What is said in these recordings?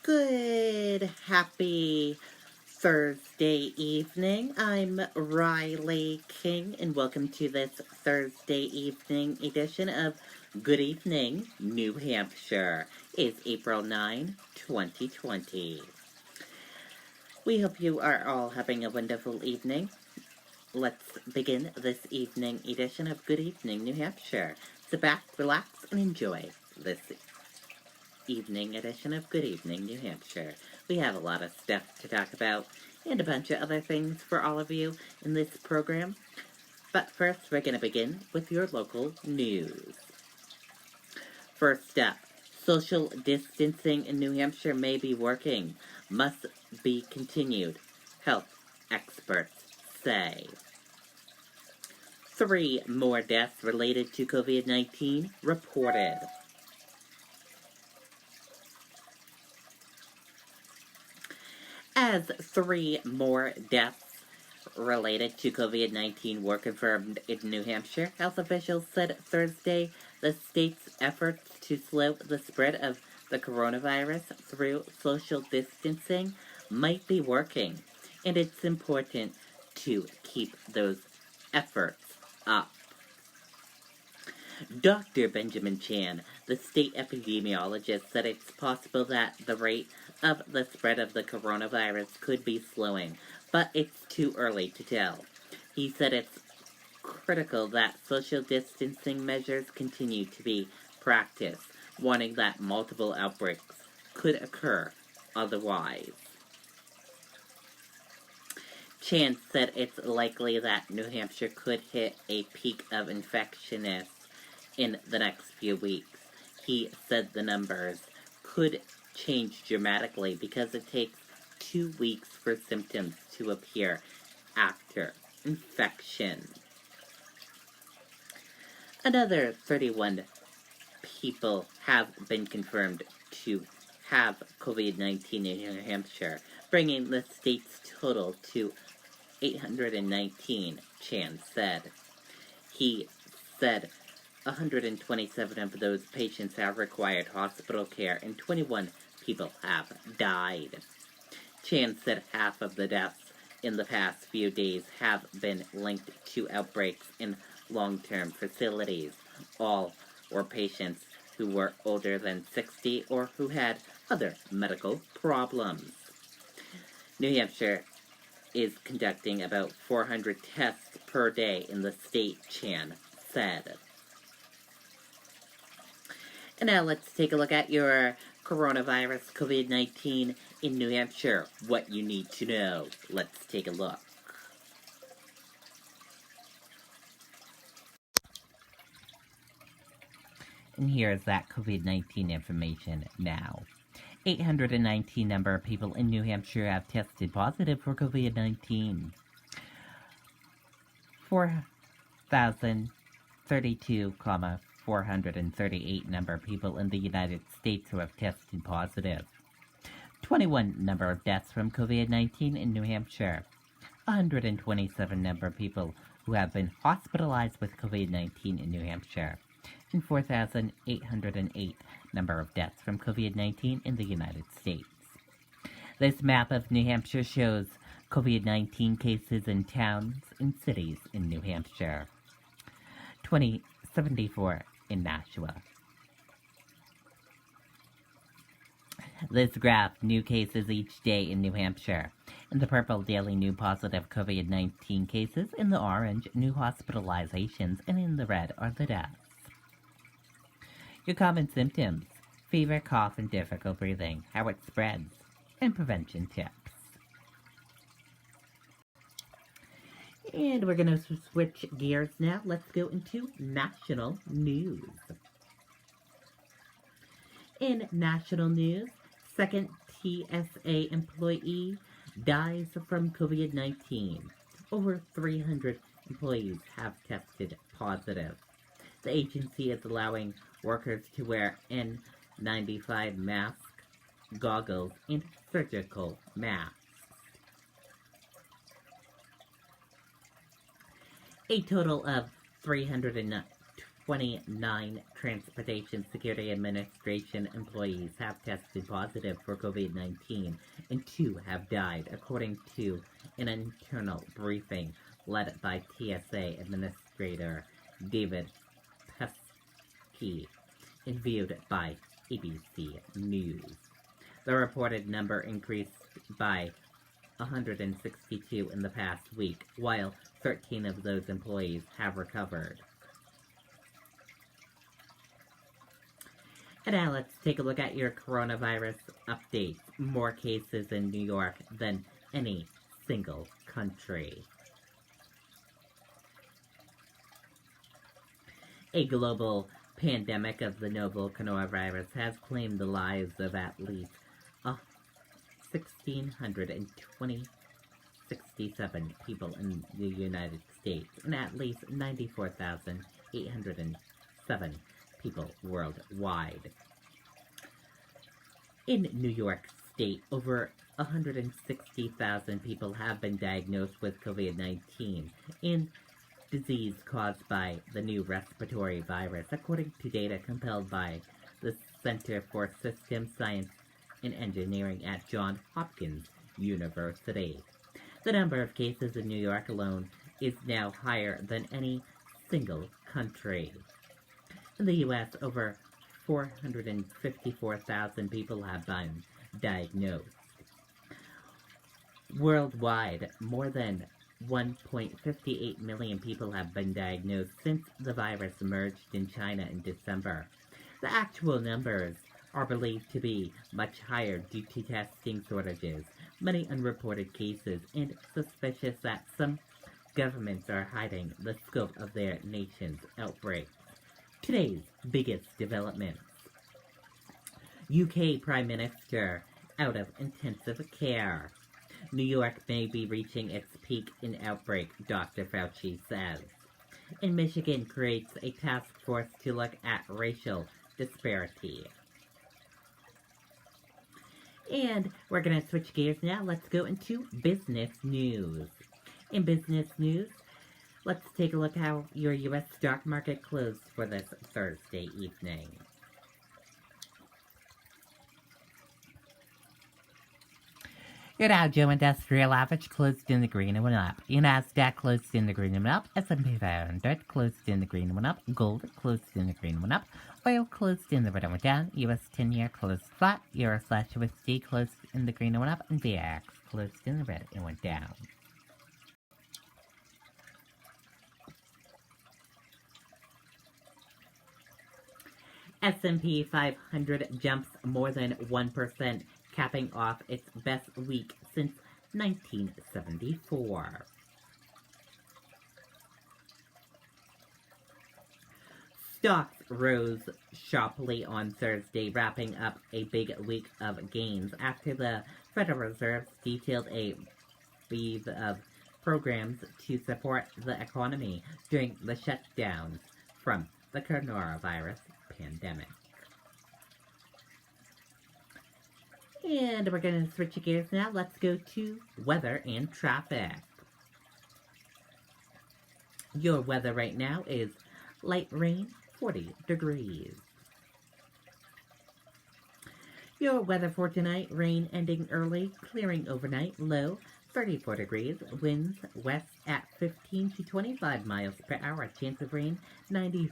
Good, happy Thursday evening. I'm Riley King, and welcome to this Thursday evening edition of Good Evening, New Hampshire. It's April 9, 2020. We hope you are all having a wonderful evening. Let's begin this evening edition of Good Evening, New Hampshire. Sit back, relax, and enjoy this evening edition of Good Evening, New Hampshire. We have a lot of stuff to talk about and a bunch of other things for all of you in this program. But first, we're going to begin with your local news. First up, social distancing in New Hampshire may be working, must be continued, health experts say. 3 more deaths related to COVID-19 reported. As 3 more deaths related to COVID-19 were confirmed in New Hampshire, health officials said Thursday the state's efforts to slow the spread of the coronavirus through social distancing might be working, and it's important to keep those efforts up. Dr. Benjamin Chan, the state epidemiologist, said it's possible that the rate of the spread of the coronavirus could be slowing, but it's too early to tell. He said it's critical that social distancing measures continue to be practiced, warning that multiple outbreaks could occur otherwise. Chan said it's likely that New Hampshire could hit a peak of infectionists in the next few weeks. He said the numbers could change dramatically because it takes 2 weeks for symptoms to appear after infection. Another 31 people have been confirmed to have COVID-19 in New Hampshire, bringing the state's total to 819, Chan said. He said 127 of those patients have required hospital care and 21 people have died. Chan said half of the deaths in the past few days have been linked to outbreaks in long-term facilities. All were patients who were older than 60 or who had other medical problems. New Hampshire is conducting about 400 tests per day in the state, Chan said. And now let's take a look at your coronavirus COVID-19 in New Hampshire. What you need to know. Let's take a look. And here's that COVID-19 information now. 819 number of people in New Hampshire have tested positive for COVID-19. 4,032,438 number of people in the United States who have tested positive. 21 number of deaths from COVID-19 in New Hampshire. 127 number of people who have been hospitalized with COVID-19 in New Hampshire. And 4,808 number of deaths from COVID-19 in the United States. This map of New Hampshire shows COVID-19 cases in towns and cities in New Hampshire. 2074 in Nashua. This graph, new cases each day in New Hampshire. In the purple, daily new positive COVID-19 cases. In the orange, new hospitalizations. And in the red are the deaths. Your common symptoms: fever, cough, and difficult breathing, how it spreads, and prevention tips. And we're going to switch gears now. Let's go into national news. In national news, second TSA employee dies from COVID-19. Over 300 employees have tested positive. The agency is allowing workers to wear N95 masks, goggles, and surgical masks. A total of 29 Transportation Security Administration employees have tested positive for COVID-19 and 2 have died, according to an internal briefing led by TSA Administrator David Pesky and viewed by ABC News. The reported number increased by 162 in the past week, while 13 of those employees have recovered. And now let's take a look at your coronavirus updates. More cases in New York than any single country. A global pandemic of the novel coronavirus has claimed the lives of at least 1,667 people in the United States and at least 94,807 people worldwide. In New York State, over 160,000 people have been diagnosed with COVID-19 and disease caused by the new respiratory virus, according to data compiled by the Center for Systems Science and Engineering at Johns Hopkins University. The number of cases in New York alone is now higher than any single country. In the U.S., over 454,000 people have been diagnosed. Worldwide, more than 1.58 million people have been diagnosed since the virus emerged in China in December. The actual numbers are believed to be much higher due to testing shortages, many unreported cases, and suspicious that some governments are hiding the scope of their nation's outbreaks. Today's biggest developments. UK Prime Minister out of intensive care. New York may be reaching its peak in outbreak, Dr. Fauci says. And Michigan creates a task force to look at racial disparity. And we're going to switch gears now. Let's go into business news. In business news, let's take a look how your U.S. stock market closed for this Thursday evening. Your Dow Jones Industrial Average closed in the green and went up. Your Nasdaq closed in the green and went up. S&P 500 closed in the green and went up. Gold closed in the green and went up. Oil closed in the red and went down. US 10-year closed flat. Euro/USD closed in the green and went up. And VX closed in the red and went down. S&P 500 jumps more than 1%, capping off its best week since 1974. Stocks rose sharply on Thursday, wrapping up a big week of gains after the Federal Reserve detailed a wave of programs to support the economy during the shutdowns from the coronavirus pandemic. And we're going to switch gears now. Let's go to weather and traffic. Your weather right now is light rain, 40 degrees. Your weather for tonight, rain ending early, clearing overnight, low, 34 degrees, winds west at 15 to 25 miles per hour, chance of rain, 90%.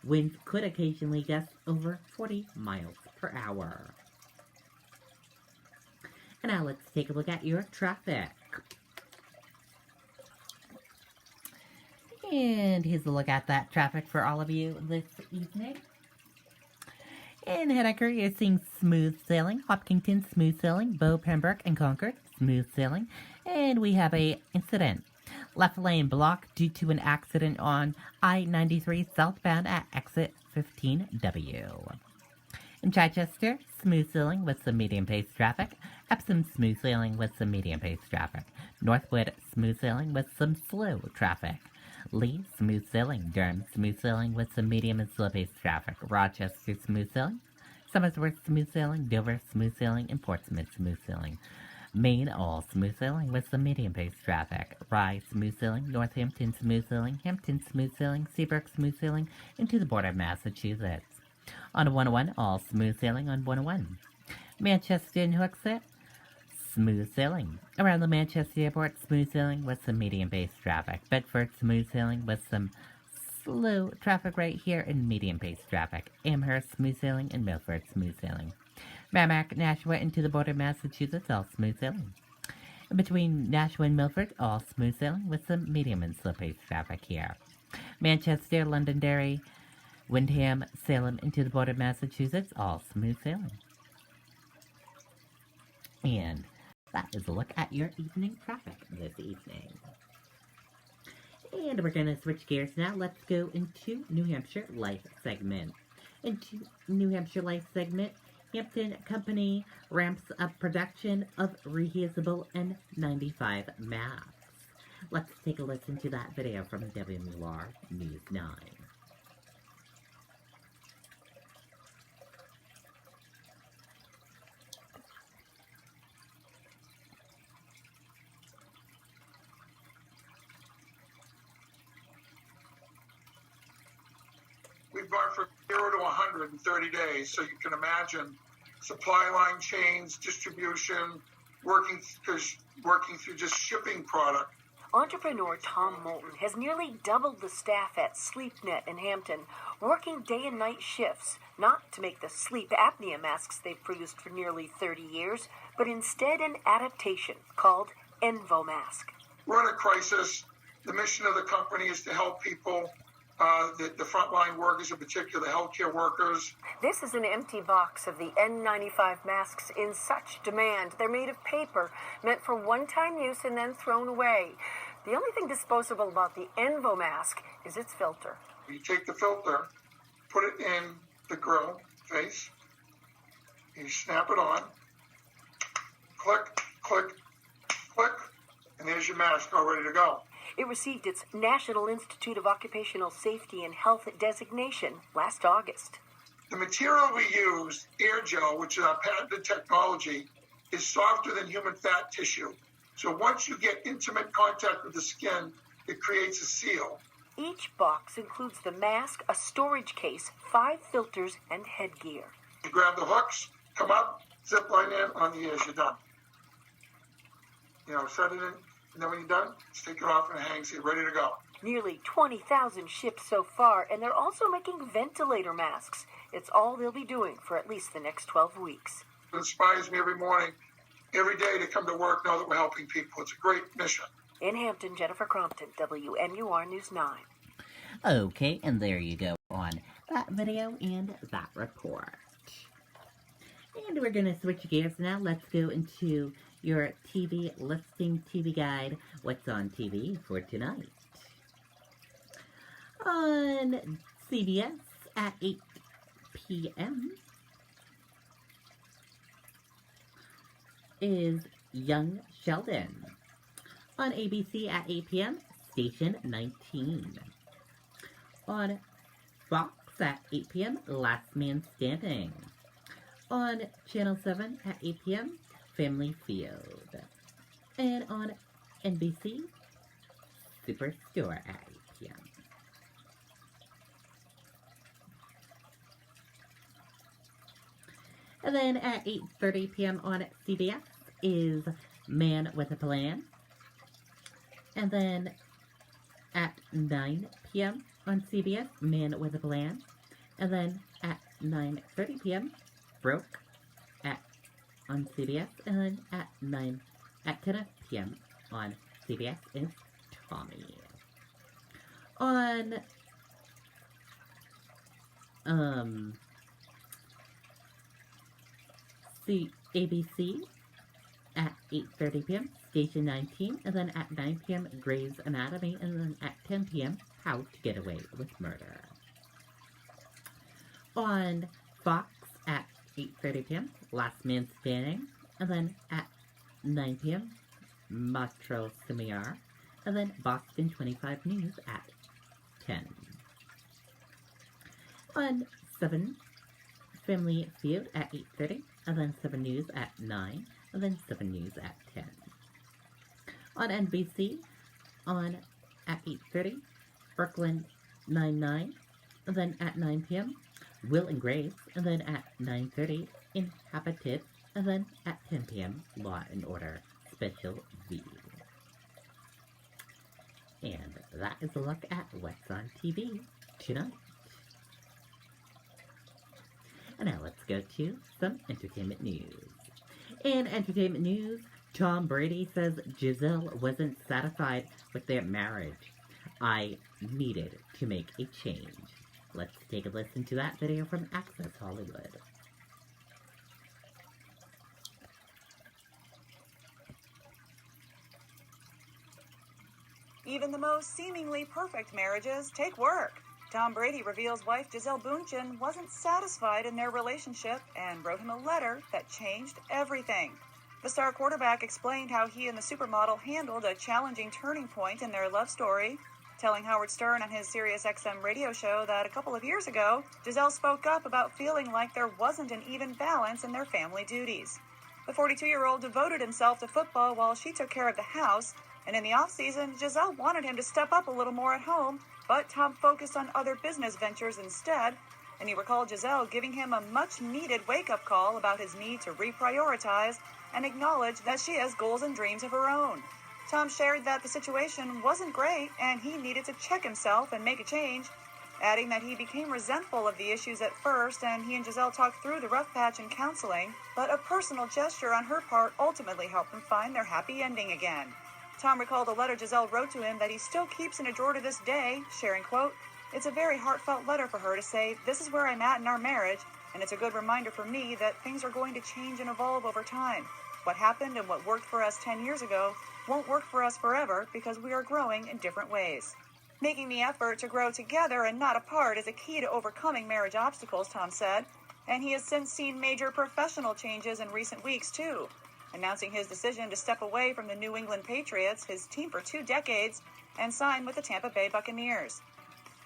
Winds could occasionally gust over 40 miles per hour. And now let's take a look at your traffic. And here's a look at that traffic for all of you this evening. In Henniker, you're seeing smooth sailing. Hopkinton, smooth sailing. Bow, Pembroke, and Concord, smooth sailing. And we have a incident. Left lane blocked due to an accident on I-93 southbound at exit 15W. In Chichester, smooth sailing with some medium-paced traffic. Epsom, smooth sailing with some medium-paced traffic. Northwood, smooth sailing with some slow traffic. Lee, smooth sailing. Durham, smooth sailing with some medium and slow-paced traffic. Rochester, smooth sailing. Somersworth, smooth sailing. Dover, smooth sailing. And Portsmouth, smooth sailing. Maine, all smooth sailing with some medium-paced traffic. Rye, smooth sailing. Northampton, smooth sailing. Hampton, smooth sailing. Seabrook, smooth sailing into the border of Massachusetts. On 101, all smooth sailing on 101. Manchester and Hooksett, smooth sailing. Around the Manchester airport, smooth sailing with some medium-paced traffic. Bedford, smooth sailing with some slow traffic right here and medium-paced traffic. Amherst, smooth sailing, and Milford, smooth sailing. Merrimack, Nashua, into the border of Massachusetts, all smooth sailing. In between Nashua and Milford, all smooth sailing with some medium and slow-paced traffic here. Manchester, Londonderry, Windham, Salem, into the border of Massachusetts, all smooth sailing. And that is a look at your evening traffic this evening. And we're going to switch gears now. Let's go into New Hampshire Life segment. Into New Hampshire Life segment, Hampton Company ramps up production of reusable N95 masks. Let's take a listen to that video from WMUR News 9. We've gone from 0 to 100 in 30 days, so you can imagine supply line chains, distribution, working through just shipping product. Entrepreneur Tom Moulton has nearly doubled the staff at SleepNet in Hampton, working day and night shifts, not to make the sleep apnea masks they've produced for nearly 30 years, but instead an adaptation called EnvoMask. We're in a crisis. The mission of the company is to help people, the frontline workers, in particular the healthcare workers. This is an empty box of the N95 masks in such demand. They're made of paper, meant for one-time use and then thrown away. The only thing disposable about the EnvoMask is its filter. You take the filter, put it in the grill face, you snap it on, click, click, click, and there's your mask all ready to go. It received its National Institute of Occupational Safety and Health designation last August. The material we use, air gel, which is our patented technology, is softer than human fat tissue. So once you get intimate contact with the skin, it creates a seal. Each box includes the mask, a storage case, 5 filters, and headgear. You grab the hooks, come up, zip line in, on the ears, you're done. Set it in, and then when you're done, just take it off and hang, so you're ready to go. Nearly 20,000 shipped so far, and they're also making ventilator masks. It's all they'll be doing for at least the next 12 weeks. It inspires me every morning, every day to come to work, know that we're helping people. It's a great mission. In Hampton, Jennifer Crompton, WMUR News 9. Okay, and there you go on that video and that report. And we're going to switch gears now. Let's go into your TV listing TV guide. What's on TV for tonight? On CBS at 8 p.m. is Young Sheldon. On ABC at 8 p.m., Station 19. On Fox at 8 p.m., Last Man Standing. On Channel 7 at 8 p.m., Family Field. And on NBC, Superstore at 8 p.m. And then at 8:30 p.m. on CBS is Man with a Plan. And then at 9 p.m. on CBS, Man with a Plan. And then at 9:30 p.m., Broke on CBS. And then at 10 p.m. on CBS is Tommy. On ABC at 8:30 p.m. Station 19, and then at 9 p.m. Grey's Anatomy, and then at 10 p.m. How to Get Away with Murder. On Fox at 8:30 p.m. Last Man Standing, and then at 9 p.m. Matro Simiar, and then Boston 25 News at 10. On 7, Family Feud at 8:30, and then 7 News at 9, and then 7 News at 10. On NBC, on at 8:30, Brooklyn Nine-Nine, and then at 9 p.m., Will and Grace, and then at 9:30, Inhabited, and then at 10 p.m., Law and Order Special V. And that is a look at what's on TV tonight. And now let's go to some entertainment news. In entertainment news, Tom Brady says Giselle wasn't satisfied with their marriage. I needed to make a change. Let's take a listen to that video from Access Hollywood. Even the most seemingly perfect marriages take work. Tom Brady reveals wife Giselle Bündchen wasn't satisfied in their relationship and wrote him a letter that changed everything. The star quarterback explained how he and the supermodel handled a challenging turning point in their love story, telling Howard Stern on his SiriusXM radio show that a couple of years ago, Giselle spoke up about feeling like there wasn't an even balance in their family duties. The 42-year-old devoted himself to football while she took care of the house, and in the off-season, Giselle wanted him to step up a little more at home, but Tom focused on other business ventures instead, and he recalled Giselle giving him a much-needed wake-up call about his need to reprioritize and acknowledge that she has goals and dreams of her own. Tom shared that the situation wasn't great and he needed to check himself and make a change, adding that he became resentful of the issues at first and he and Giselle talked through the rough patch in counseling, but a personal gesture on her part ultimately helped them find their happy ending again. Tom recalled a letter Giselle wrote to him that he still keeps in a drawer to this day, sharing, quote, "It's a very heartfelt letter for her to say, this is where I'm at in our marriage, and it's a good reminder for me that things are going to change and evolve over time. What happened and what worked for us 10 years ago won't work for us forever because we are growing in different ways." Making the effort to grow together and not apart is a key to overcoming marriage obstacles, Tom said, and he has since seen major professional changes in recent weeks, too. Announcing his decision to step away from the New England Patriots, his team for 2 decades, and sign with the Tampa Bay Buccaneers.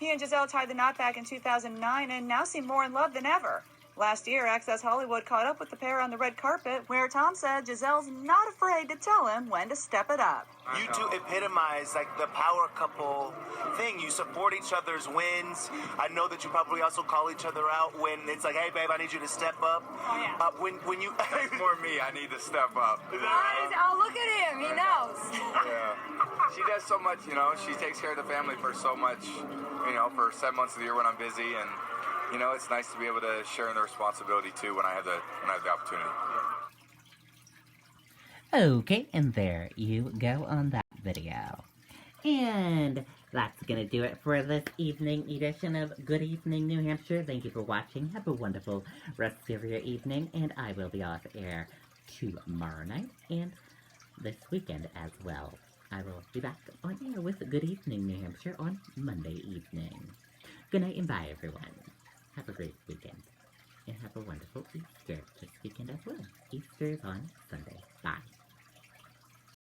He and Giselle tied the knot back in 2009 and now seem more in love than ever. Last year, Access Hollywood caught up with the pair on the red carpet, where Tom said Giselle's not afraid to tell him when to step it up. You two epitomize like the power couple thing. You support each other's wins. I know that you probably also call each other out when it's like, hey, babe, I need you to step up. Oh, yeah. When you... That's more me. I need to step up. Oh, look at him. He knows. Yeah. She does so much, you know. She takes care of the family for so much, you know, for 7 months of the year when I'm busy. And, you know, it's nice to be able to share in the responsibility, too, when I have the opportunity. Okay, and there you go on that video. And that's going to do it for this evening edition of Good Evening New Hampshire. Thank you for watching. Have a wonderful rest of your evening, and I will be off air tomorrow night and this weekend as well. I will be back on air with Good Evening New Hampshire on Monday evening. Good night and bye, everyone. Have a great weekend. And have a wonderful Easter this weekend as well. Easter is on Sunday.